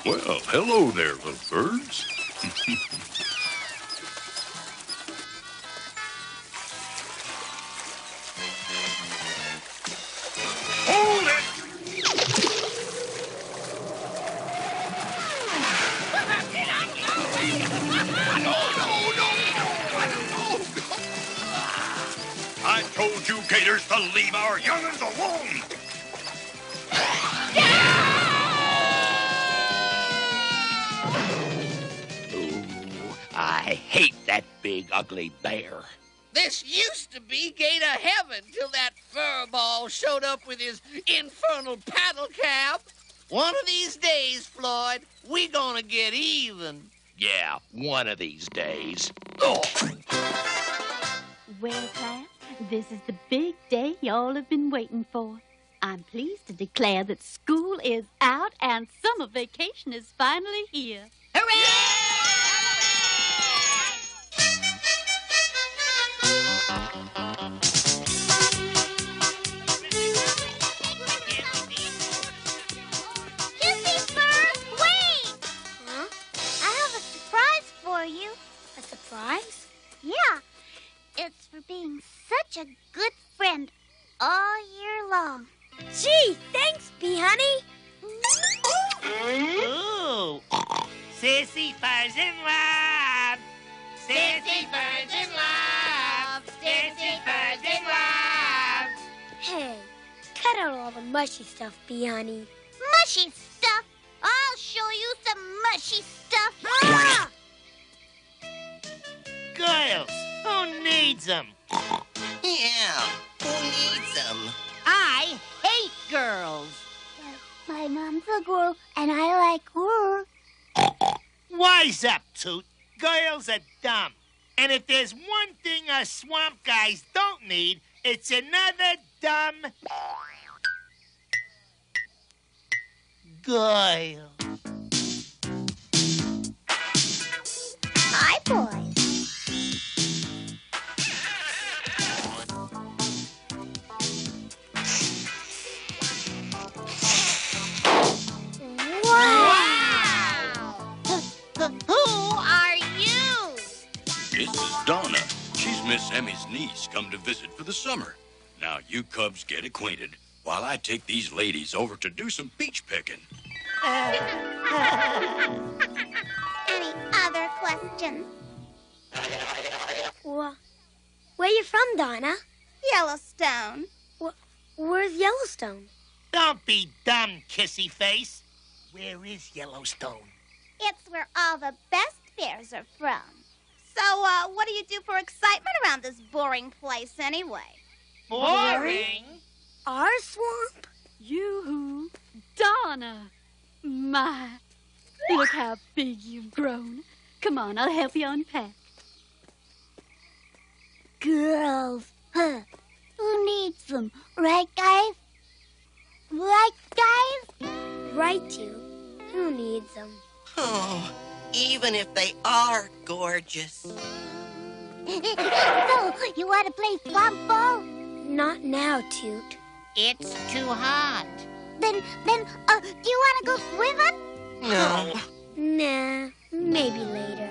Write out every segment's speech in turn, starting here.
Well, hello there, little birds. Hold it! I told you gators to leave our young'uns alone! I hate that big, ugly bear. This used to be gator heaven till that furball showed up with his infernal paddle cap. One of these days, Floyd, we gonna get even. Yeah, one of these days. Oh. Well, class, this is the big day y'all have been waiting for. I'm pleased to declare that school is out and summer vacation is finally here. Hooray! Kissyfur, wait! Huh? I have a surprise for you. A surprise? Yeah. It's for being such a good friend all year long. Gee, thanks, Bee Honey. Ooh. Kissyfur's in love. Kissyfur's in love. Kissyfur's in love. Hey, cut out all the mushy stuff, Bee Honey. Mushy stuff? I'll show you some mushy stuff. Ah! Girls, who needs them? Yeah, who needs them? I hate girls. My mom's a girl, and I like her. Wise up, Toot. Girls are dumb. And if there's one thing us swamp guys don't need, it's another dumb girl. Hi, boys. Who are you? This is Donna. She's Miss Emmy's niece, come to visit for the summer. Now, you cubs get acquainted while I take these ladies over to do some peach picking. Any other questions? Where you from, Donna? Yellowstone. Where's Yellowstone? Don't be dumb, kissy face. Where is Yellowstone? It's where all the best bears are from. So, what do you do for excitement around this boring place anyway? Boring? Our swamp? Yoo-hoo, Donna. My, look how big you've grown. Come on, I'll help you unpack. Girls. Huh. Who needs them? Right, guys? Right, guys? Right, you. Who needs them? Oh, even if they are gorgeous. So, you want to play swamp ball? Not now, Toot. It's too hot. Then, do you want to go swimming? No. Nah, maybe later.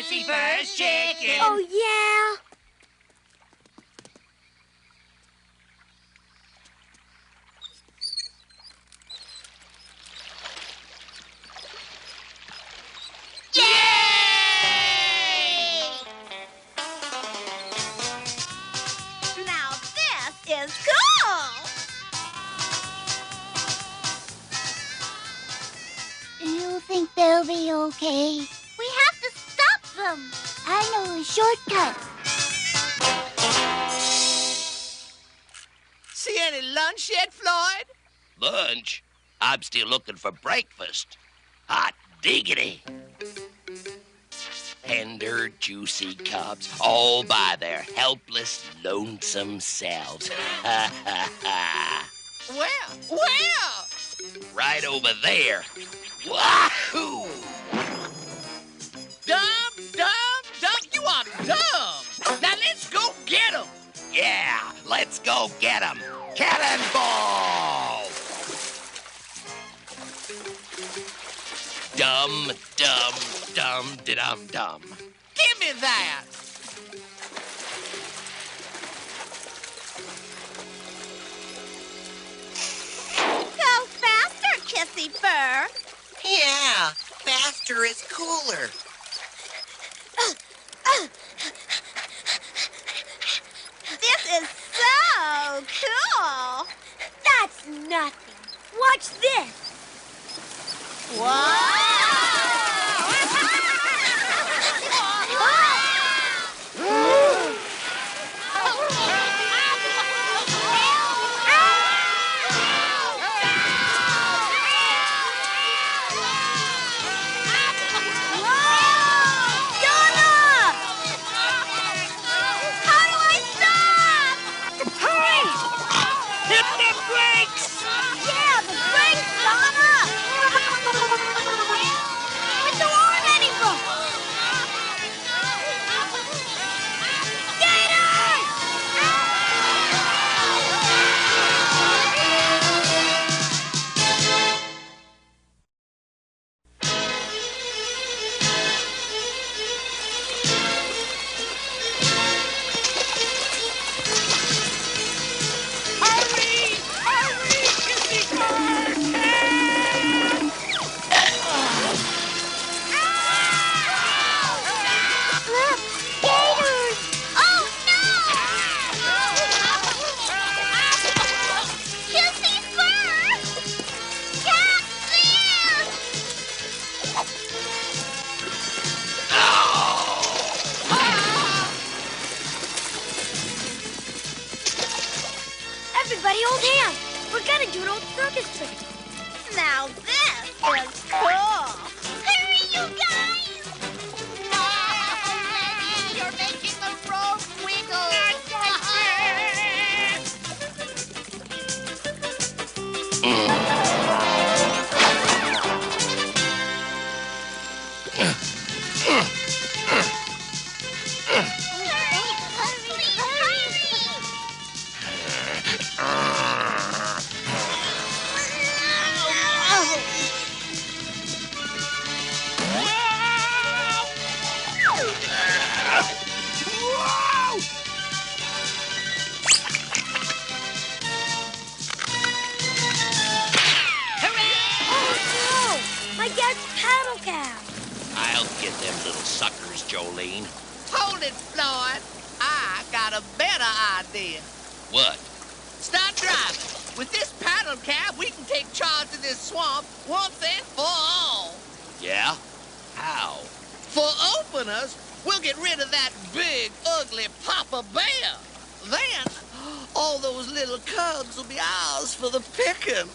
Kissyfur's chicken. Oh, yeah? Now this is cool! You think they'll be okay? We have to stop them! I know a shortcut. See any lunch yet, Floyd? Lunch? I'm still looking for breakfast. Hot diggity. Tender, juicy cubs, all by their helpless, lonesome selves. Where? Right over there. Wahoo! Dumb, you are dumb! Now let's go get them! Yeah, let's go get 'em. Cannonball! Dum, dum, dum, dum, dum. Give me that! Go faster, Kissyfur! Yeah, faster is cooler. This is so cool! That's nothing. Watch this. Hit the brakes! Yeah, the brakes, Donna! Where'd the already go? Everybody hold hands. We're gonna do an old circus trick. Now this is cool! Hurry, you guys! Oh, you're making the rope wiggle! My dad's paddle cap. I'll get them little suckers, Jolene. Hold it, Floyd. I got a better idea. What? Start driving. With this paddle cab, we can take charge of this swamp once and for all. Yeah? How? For openers, we'll get rid of that big, ugly Papa Bear. Then, all those little cubs will be ours for the picking.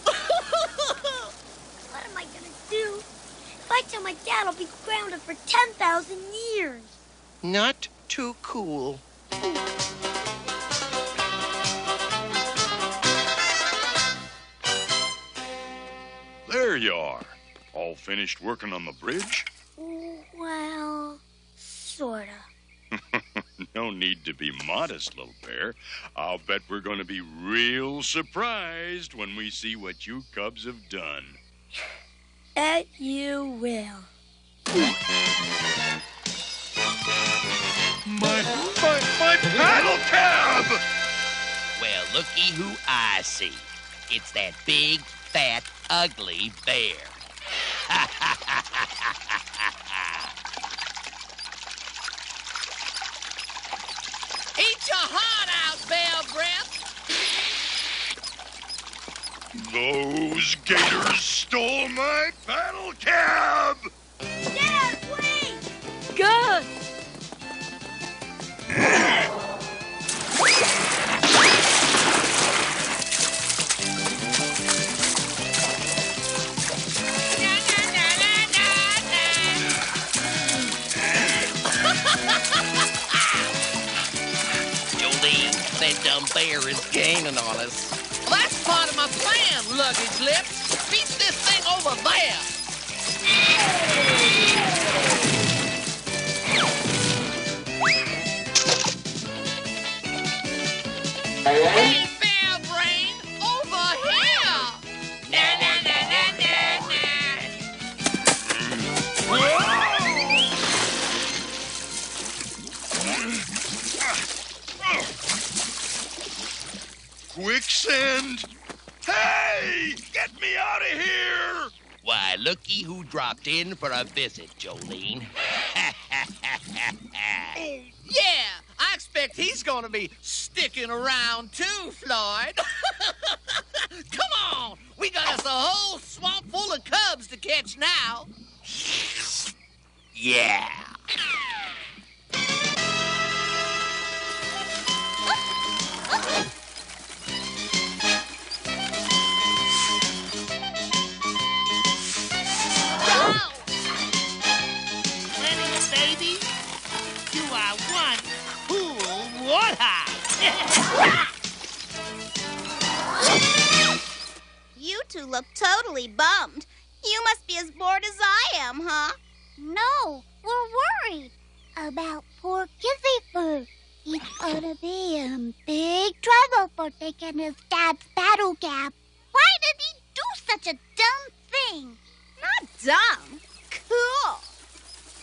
What am I gonna do? If I tell my dad, I'll be grounded for 10,000 years. Not too cool. There you are. All finished working on the bridge? Well, sorta. No need to be modest, little bear. I'll bet we're going to be real surprised when we see what you cubs have done. Bet you will. Well, looky who I see. It's that big, fat, ugly bear. Eat your heart out, bear breath. Those gators stole my paddle cab! Dad, wait! Good. Jolene, that dumb bear is gaining on us. Well, that's part of my plan, luggage lips. Beat this thing over there. Hey, bear brain, over here. Na na na na na Quicksand! Hey! Get me out of here! Why, looky who dropped in for a visit, Jolene. Yeah, I expect he's gonna be sticking around too, Floyd. Come on, we got us a whole swamp full of cubs to catch now. Yeah. Ready, baby? You are one cool warthog. You two look totally bummed. You must be as bored as I am, huh? No, we're worried about poor Kissyfur. He's gonna be in big trouble for taking his dad's battle cap. Why did he do such a dumb thing? Not dumb. Cool.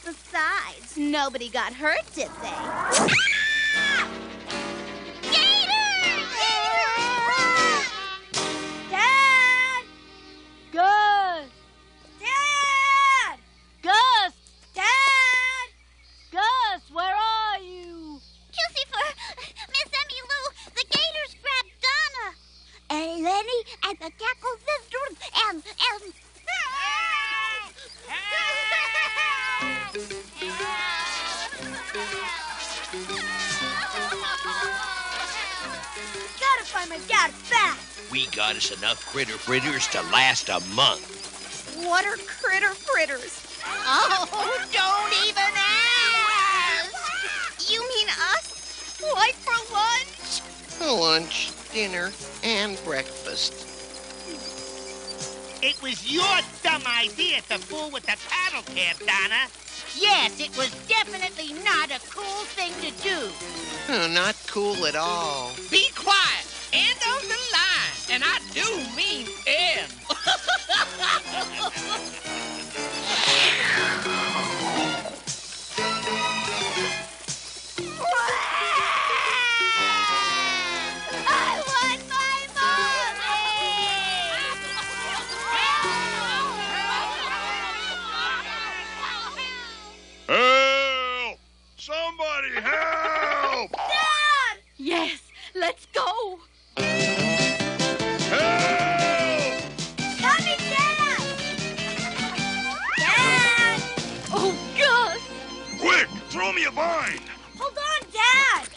Besides, nobody got hurt, did they? Gators! Dad! Gus. Dad! Gus. Dad! Gus, where are you? Kissyfur, Miss Emmy Lou, the gators grabbed Donna. And Lenny and the Jackal sisters and... Gotta find my dad fast. We got us enough critter fritters to last a month. What are critter fritters? Oh, don't even ask! You mean us? Like for lunch? Lunch, dinner, and breakfast. It was your dumb idea to fool with the paddle cab, Donna. Yes, it was definitely not a cool thing to do. Oh, not cool at all. Be quiet. End of the line. And I do mean end. I want my Help! Somebody help! Dad! Yes, let's go. Help! Coming, Dad! Dad! Oh, Gus. Quick, throw me a vine! Hold on, Dad!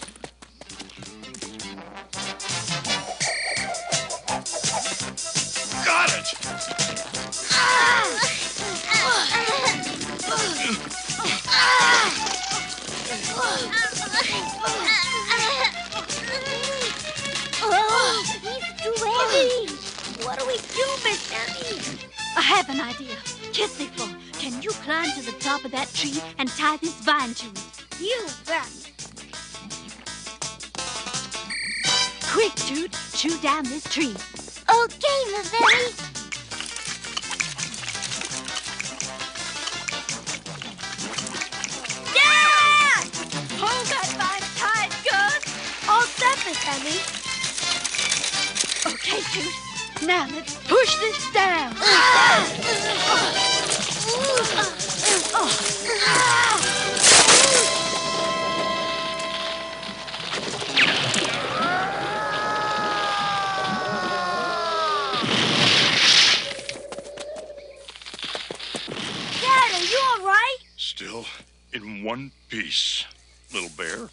Got it! He's too heavy. What do we do, Miss Emmy? I have an idea. Kissyfur, can you climb to the top of that tree and tie this vine to it? You bet. Quick, Toot, chew down this tree. Okay, Miss Emmy. Dad! Hold that vine tight, Gus. All set, Miss Emmy. Toot. Now let's push this down. Dad, are you all right? Still in one piece, little bear.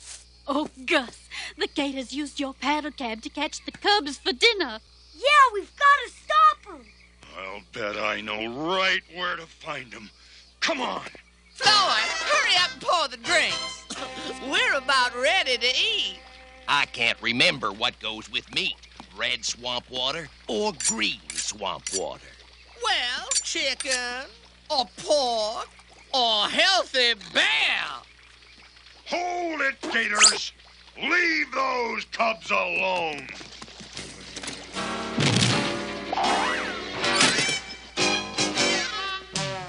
Oh, Gus, the gators used your paddle cab to catch the cubs for dinner. Yeah, we've got to stop them. I'll bet I know right where to find him. Come on. Floyd, hurry up and pour the drinks. We're about ready to eat. I can't remember what goes with meat. Red swamp water or green swamp water. Well, chicken, or pork, or healthy bear. Hold it, gators. Leave those cubs alone.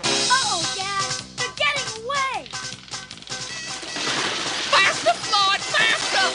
Uh-oh, Dad. They're getting away. Faster, Floyd, faster!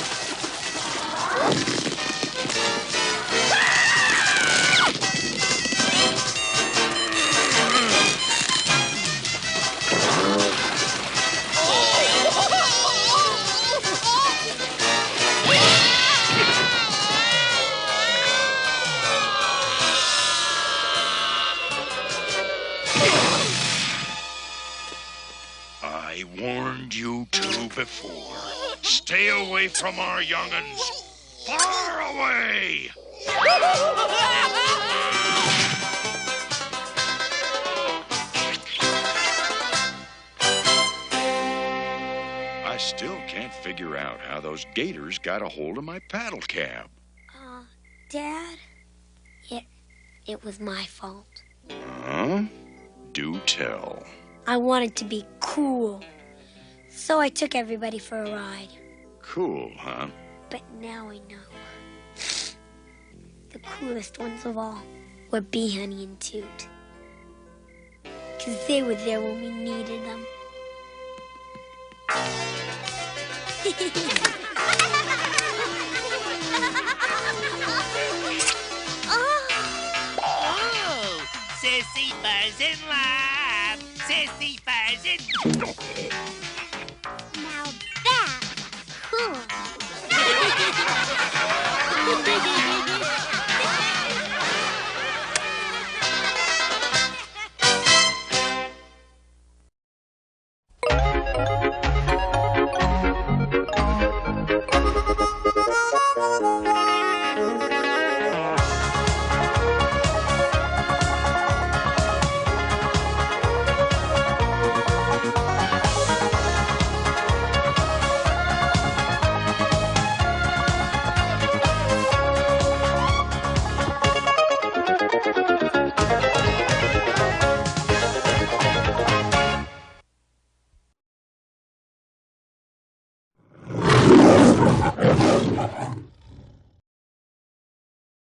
I warned you two before. Stay away from our young'uns. Far away! I still can't figure out how those gators got a hold of my paddle cab. Dad, it was my fault. Huh? Do tell. I wanted to be cool, so I took everybody for a ride. Cool, huh? But now I know. The coolest ones of all were Bee Honey and Toot. 'Cause they were there when we needed them. Oh, Kissyfur's in love. Kissyfur's in...